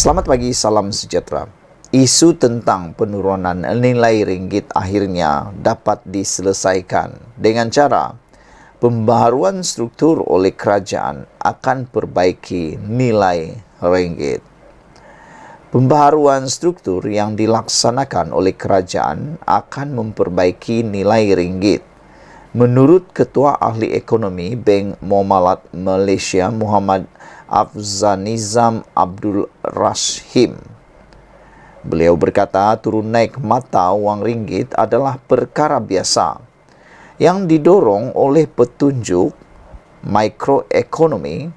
Selamat pagi, salam sejahtera. Isu tentang penurunan nilai ringgit akhirnya dapat diselesaikan dengan cara pembaharuan struktur oleh kerajaan akan perbaiki nilai ringgit. Pembaharuan struktur yang dilaksanakan oleh kerajaan akan memperbaiki nilai ringgit. Menurut Ketua Ahli Ekonomi Bank Muamalat Malaysia Muhammad Afzanizam Abdul Rashim, beliau berkata turun naik mata wang ringgit adalah perkara biasa yang didorong oleh petunjuk makroekonomi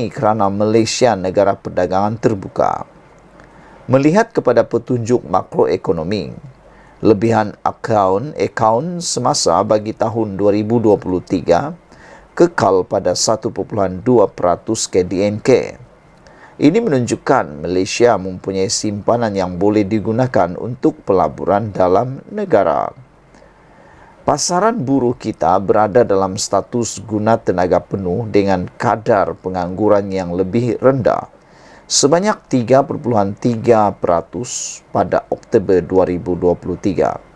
kerana Malaysia negara perdagangan terbuka. Melihat kepada petunjuk makroekonomi, lebihan akaun semasa bagi tahun 2023 kekal pada 1.2% KDNK. Ini menunjukkan Malaysia mempunyai simpanan yang boleh digunakan untuk pelaburan dalam negara. Pasaran buruh kita berada dalam status guna tenaga penuh dengan kadar pengangguran yang lebih rendah, sebanyak 3.3% pada Oktober 2023.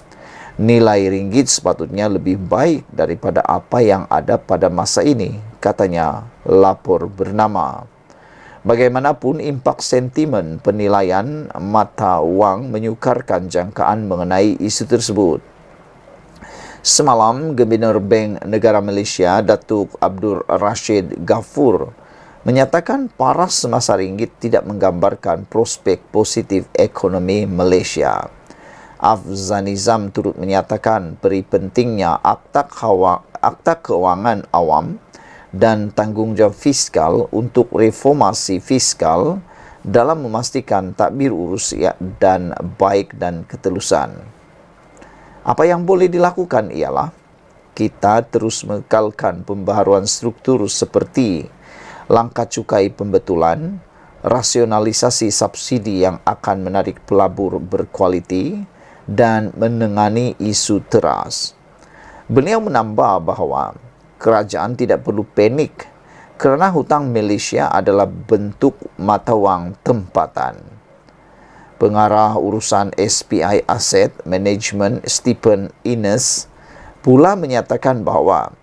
Nilai ringgit sepatutnya lebih baik daripada apa yang ada pada masa ini, katanya lapor bernama. Bagaimanapun, impak sentimen penilaian mata wang menyukarkan jangkaan mengenai isu tersebut. Semalam, Gubernur Bank Negara Malaysia, Datuk Abdul Rashid Ghafur, menyatakan paras semasa ringgit tidak menggambarkan prospek positif ekonomi Malaysia. Afzanizam turut menyatakan peri pentingnya Akta Kewangan Awam dan tanggungjawab fiskal untuk reformasi fiskal dalam memastikan tadbir urus dan baik dan ketelusan. Apa yang boleh dilakukan ialah kita terus mengekalkan pembaharuan struktur seperti langkah cukai pembetulan, rasionalisasi subsidi yang akan menarik pelabur berkualiti dan menangani isu teras. Beliau menambah bahawa kerajaan tidak perlu panik kerana hutang Malaysia adalah bentuk mata wang tempatan. Pengarah urusan SPI Asset Management Stephen Innes pula menyatakan bahawa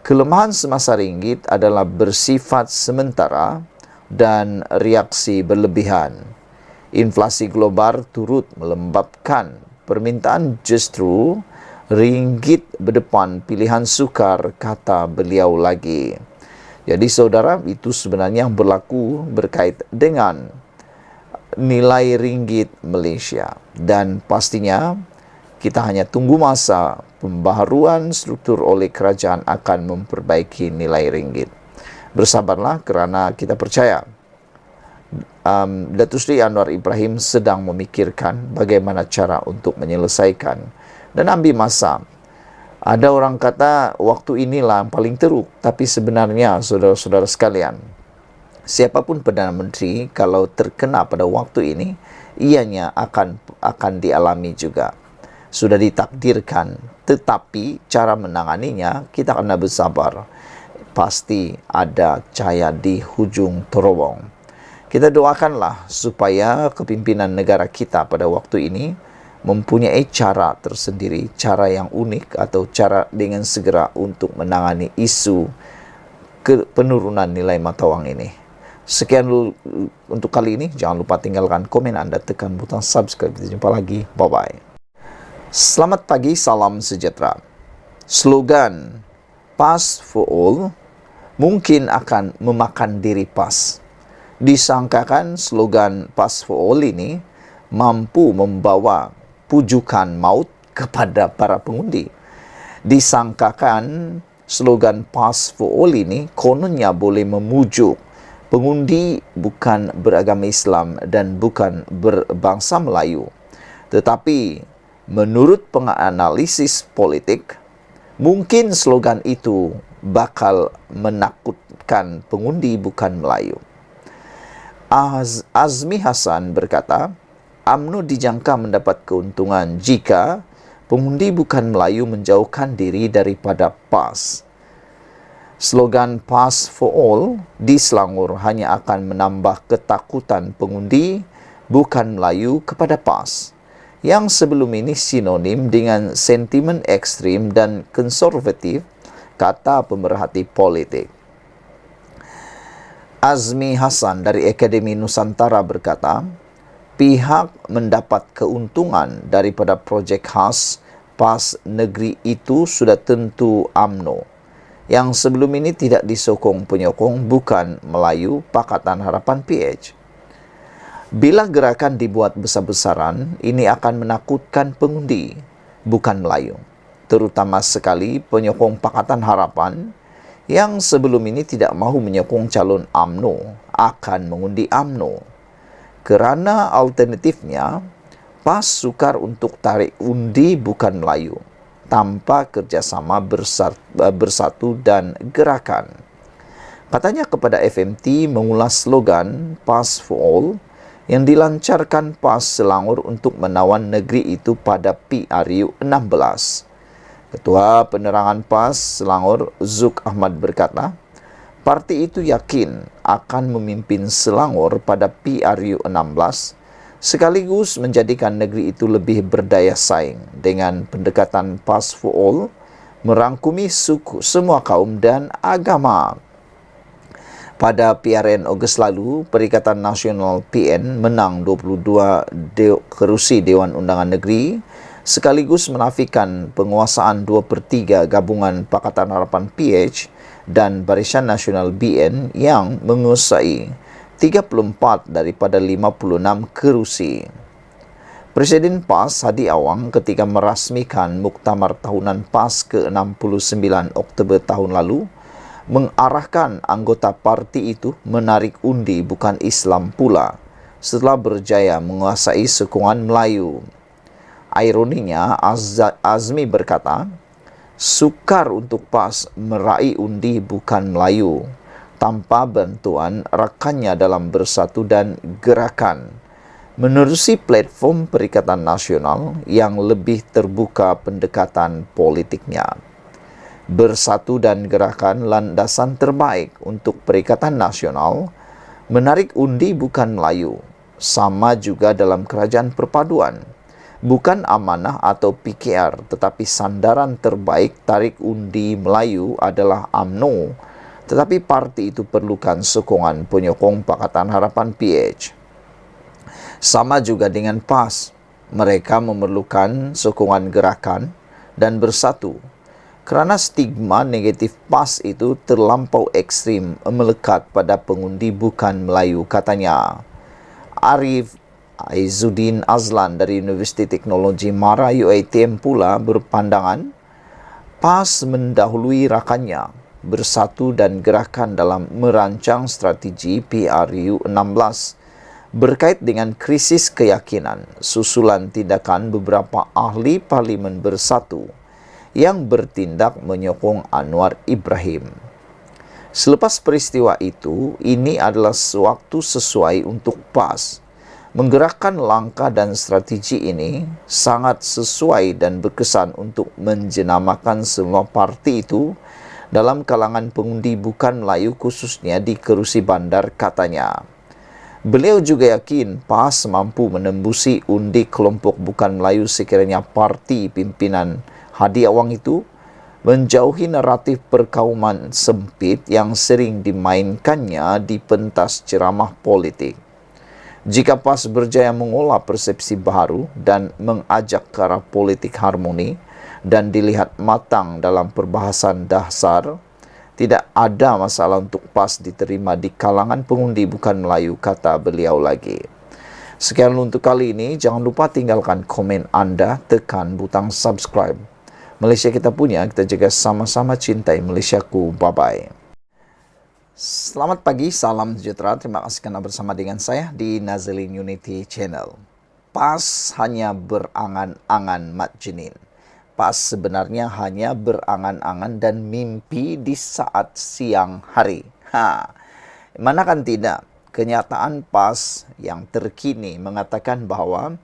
kelemahan semasa ringgit adalah bersifat sementara dan reaksi berlebihan. Inflasi global turut melembabkan permintaan, justru ringgit berdepan pilihan sukar, kata beliau lagi. Jadi saudara, itu sebenarnya yang berlaku berkait dengan nilai ringgit Malaysia, dan pastinya kita hanya tunggu masa pembaharuan struktur oleh kerajaan akan memperbaiki nilai ringgit. Bersabarlah kerana kita percaya Datuk Seri Anwar Ibrahim sedang memikirkan bagaimana cara untuk menyelesaikan dan ambil masa. Ada orang kata waktu inilah yang paling teruk, tapi sebenarnya saudara-saudara sekalian, siapapun Perdana Menteri kalau terkena pada waktu ini, ianya akan dialami juga. Sudah ditakdirkan, tetapi cara menanganinya kita kena bersabar. Pasti ada cahaya di hujung terowong. Kita doakanlah supaya kepimpinan negara kita pada waktu ini mempunyai cara tersendiri, cara yang unik atau cara dengan segera untuk menangani isu penurunan nilai mata wang ini. Sekian dulu untuk kali ini. Jangan lupa tinggalkan komen anda, tekan butang subscribe. Kita jumpa lagi. Bye-bye. Selamat pagi, salam sejahtera. Slogan Pass for All mungkin akan memakan diri PAS. Disangkakan slogan Pass for All ini mampu membawa pujukan maut kepada para pengundi. Disangkakan slogan Pass for All ini kononnya boleh memujuk pengundi bukan beragama Islam dan bukan berbangsa Melayu. Tetapi menurut penganalisis politik, mungkin slogan itu bakal menakutkan pengundi bukan Melayu. Azmi Hassan berkata, UMNO dijangka mendapat keuntungan jika pengundi bukan Melayu menjauhkan diri daripada PAS. Slogan PAS for All di Selangor hanya akan menambah ketakutan pengundi bukan Melayu kepada PAS, yang sebelum ini sinonim dengan sentimen ekstrim dan konservatif, kata pemerhati politik. Azmi Hassan dari Akademi Nusantara berkata, pihak mendapat keuntungan daripada projek khas PAS negeri itu sudah tentu UMNO, yang sebelum ini tidak disokong penyokong bukan Melayu Pakatan Harapan PH. Bila gerakan dibuat besar-besaran, ini akan menakutkan pengundi, bukan Melayu. Terutama sekali penyokong Pakatan Harapan yang sebelum ini tidak mahu menyokong calon UMNO akan mengundi UMNO. Kerana alternatifnya, PAS sukar untuk tarik undi bukan Melayu tanpa kerjasama bersatu dan gerakan. Katanya kepada FMT mengulas slogan PAS for All yang dilancarkan PAS Selangor untuk menawan negeri itu pada PRU 16. Ketua Penerangan PAS Selangor Zuk Ahmad berkata, parti itu yakin akan memimpin Selangor pada PRU 16 sekaligus menjadikan negeri itu lebih berdaya saing dengan pendekatan PAS for All, merangkumi suku, semua kaum dan agama. Pada PRN Ogos lalu, Perikatan Nasional PN menang 22 kerusi Dewan Undangan Negeri sekaligus menafikan penguasaan 2/3 gabungan Pakatan Harapan PH dan Barisan Nasional BN yang menguasai 34 daripada 56 kerusi. Presiden PAS Hadi Awang ketika merasmikan Muktamar Tahunan PAS ke-69 Oktober tahun lalu mengarahkan anggota parti itu menarik undi bukan Islam pula setelah berjaya menguasai sokongan Melayu. Ironinya, Azmi berkata, sukar untuk PAS meraih undi bukan Melayu tanpa bantuan rakannya dalam bersatu dan gerakan, menerusi platform Perikatan Nasional yang lebih terbuka pendekatan politiknya. Bersatu dan gerakan landasan terbaik untuk Perikatan Nasional, menarik undi bukan Melayu, sama juga dalam kerajaan perpaduan. Bukan amanah atau PKR, tetapi sandaran terbaik tarik undi Melayu adalah UMNO, tetapi parti itu perlukan sokongan penyokong Pakatan Harapan PH. Sama juga dengan PAS, mereka memerlukan sokongan gerakan dan bersatu. Kerana stigma negatif PAS itu terlampau ekstrim melekat pada pengundi bukan Melayu, katanya. Arif Aizuddin Azlan dari Universiti Teknologi Mara UiTM pula berpandangan PAS mendahului rakannya bersatu dan gerakan dalam merancang strategi PRU 16 berkait dengan krisis keyakinan susulan tindakan beberapa ahli parlimen bersatu yang bertindak menyokong Anwar Ibrahim. Selepas peristiwa itu, ini adalah waktu sesuai untuk PAS menggerakkan langkah dan strategi ini sangat sesuai dan berkesan untuk menjenamakan semua parti itu dalam kalangan pengundi bukan Melayu khususnya di kerusi bandar, katanya. Beliau juga yakin PAS mampu menembusi undi kelompok bukan Melayu sekiranya parti pimpinan Hadi Awang itu menjauhi naratif perkauman sempit yang sering dimainkannya di pentas ceramah politik. Jika PAS berjaya mengolah persepsi baru dan mengajak ke arah politik harmoni dan dilihat matang dalam perbahasan dasar, tidak ada masalah untuk PAS diterima di kalangan pengundi bukan Melayu, kata beliau lagi. Sekian untuk kali ini, jangan lupa tinggalkan komen anda, tekan butang subscribe. Malaysia kita punya, kita jaga sama-sama cintai Malaysiaku. Bye-bye. Selamat pagi, salam sejahtera. Terima kasih kerana bersama dengan saya di Nazalin Unity Channel. PAS hanya berangan-angan Mat Jenin. PAS sebenarnya hanya berangan-angan dan mimpi di saat siang hari. Manakan tidak, kenyataan PAS yang terkini mengatakan bahawa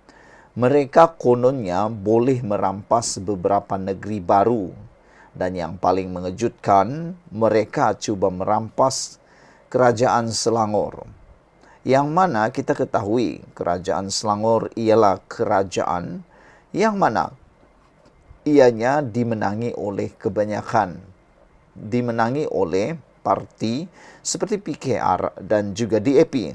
mereka kononnya boleh merampas beberapa negeri baru Dan yang paling mengejutkan, mereka cuba merampas kerajaan Selangor. Yang mana kita ketahui kerajaan Selangor ialah kerajaan yang mana ianya dimenangi oleh kebanyakan, dimenangi oleh parti seperti PKR dan juga DAP.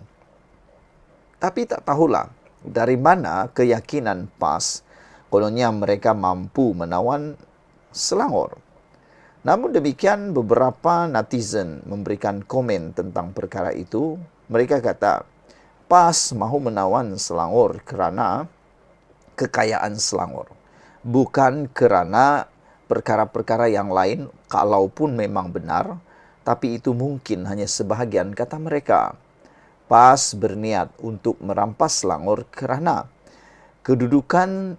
Tapi tak tahulah dari mana keyakinan PAS kononnya mereka mampu menawan Selangor. Namun demikian, beberapa netizen memberikan komen tentang perkara itu. Mereka kata, PAS mahu menawan Selangor kerana kekayaan Selangor, bukan kerana perkara-perkara yang lain, kalaupun memang benar, tapi itu mungkin hanya sebahagian, kata mereka. PAS berniat untuk merampas Selangor kerana kedudukan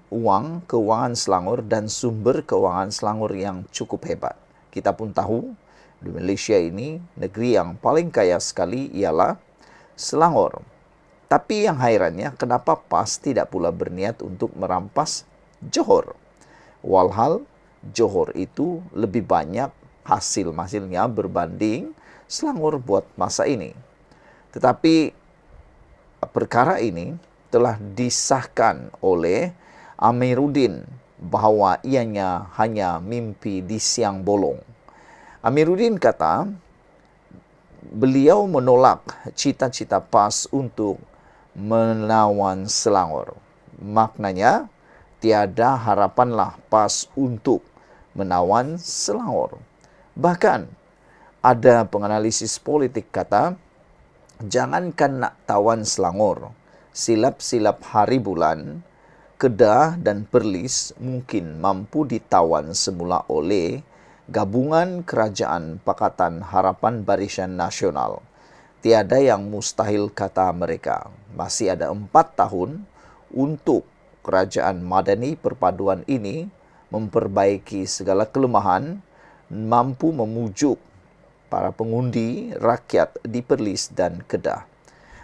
keuangan Selangor dan sumber keuangan Selangor yang cukup hebat. Kita pun tahu di Malaysia ini negeri yang paling kaya sekali ialah Selangor. Tapi yang hairannya, kenapa PAS tidak pula berniat untuk merampas Johor? Walhal Johor itu lebih banyak hasilnya berbanding Selangor buat masa ini. Tetapi perkara ini telah disahkan oleh Amiruddin bahawa ianya hanya mimpi di siang bolong. Amiruddin kata beliau menolak cita-cita PAS untuk menawan Selangor. Maknanya tiada harapanlah PAS untuk menawan Selangor. Bahkan ada penganalisis politik kata, jangankan nak tawan Selangor, silap-silap hari bulan, Kedah dan Perlis mungkin mampu ditawan semula oleh gabungan kerajaan Pakatan Harapan Barisan Nasional. Tiada yang mustahil, kata mereka. Masih ada 4 tahun untuk kerajaan Madani perpaduan ini memperbaiki segala kelemahan, mampu memujuk para pengundi rakyat di Perlis dan Kedah.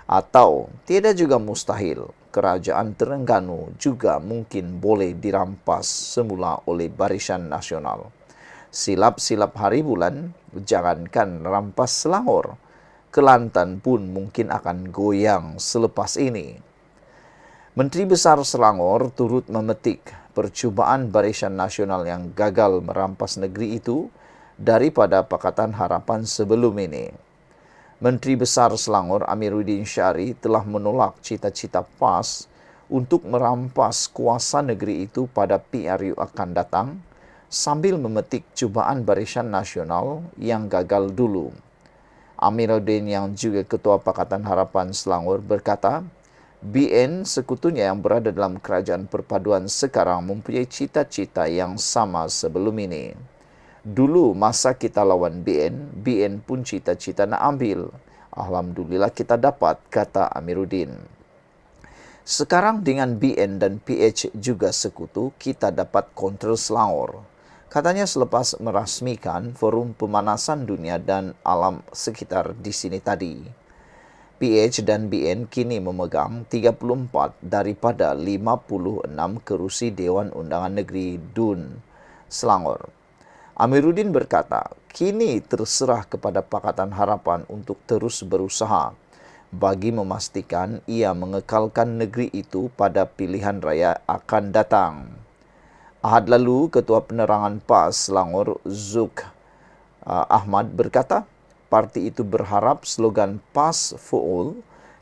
Atau tiada juga mustahil, kerajaan Terengganu juga mungkin boleh dirampas semula oleh Barisan Nasional. Silap-silap hari bulan, jangankan rampas Selangor, Kelantan pun mungkin akan goyang selepas ini. Menteri Besar Selangor turut memetik percubaan Barisan Nasional yang gagal merampas negeri itu daripada Pakatan Harapan sebelum ini. Menteri Besar Selangor Amiruddin Syari telah menolak cita-cita PAS untuk merampas kuasa negeri itu pada PRU akan datang sambil memetik cubaan Barisan Nasional yang gagal dulu. Amiruddin yang juga Ketua Pakatan Harapan Selangor berkata, BN sekutunya yang berada dalam kerajaan perpaduan sekarang mempunyai cita-cita yang sama sebelum ini. Dulu masa kita lawan BN pun cita-cita nak ambil. Alhamdulillah kita dapat, kata Amiruddin. Sekarang dengan BN dan PH juga sekutu, kita dapat kontrol Selangor. Katanya selepas merasmikan Forum Pemanasan Dunia dan Alam Sekitar di sini tadi. PH dan BN kini memegang 34 daripada 56 kerusi Dewan Undangan Negeri DUN Selangor. Amiruddin berkata, kini terserah kepada Pakatan Harapan untuk terus berusaha bagi memastikan ia mengekalkan negeri itu pada pilihan raya akan datang. Ahad lalu, Ketua Penerangan PAS Selangor Zuk Ahmad berkata, parti itu berharap slogan PAS for All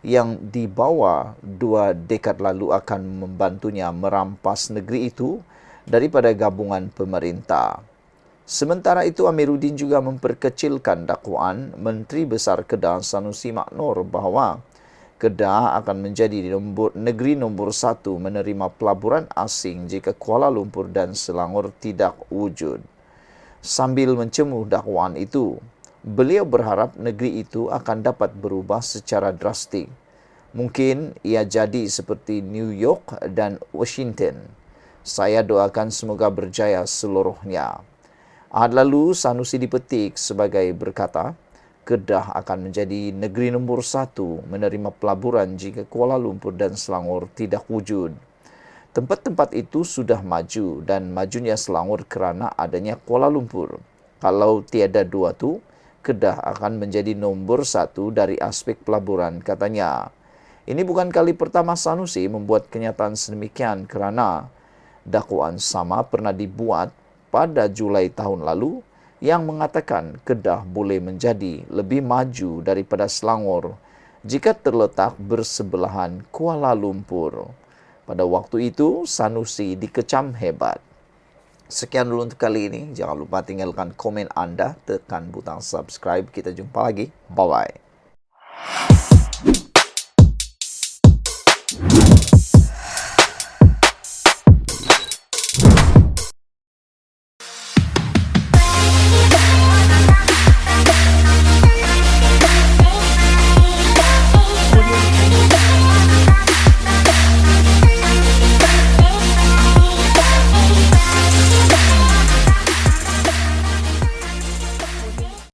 yang dibawa 2 dekad lalu akan membantunya merampas negeri itu daripada gabungan pemerintah. Sementara itu, Amiruddin juga memperkecilkan dakwaan Menteri Besar Kedah Sanusi Maknor bahawa Kedah akan menjadi negeri nombor 1 menerima pelaburan asing jika Kuala Lumpur dan Selangor tidak wujud. Sambil mencemuh dakwaan itu, beliau berharap negeri itu akan dapat berubah secara drastik. Mungkin ia jadi seperti New York dan Washington. Saya doakan semoga berjaya seluruhnya. Ahad lalu, Sanusi dipetik sebagai berkata, Kedah akan menjadi negeri nombor 1 menerima pelaburan jika Kuala Lumpur dan Selangor tidak wujud. Tempat-tempat itu sudah maju dan majunya Selangor kerana adanya Kuala Lumpur. Kalau tiada dua tu, Kedah akan menjadi nombor satu dari aspek pelaburan, katanya. Ini bukan kali pertama Sanusi membuat kenyataan sedemikian kerana dakwaan sama pernah dibuat pada Julai tahun lalu yang mengatakan Kedah boleh menjadi lebih maju daripada Selangor jika terletak bersebelahan Kuala Lumpur. Pada waktu itu, Sanusi dikecam hebat. Sekian dulu untuk kali ini. Jangan lupa tinggalkan komen anda, tekan butang subscribe. Kita jumpa lagi. Bye-bye.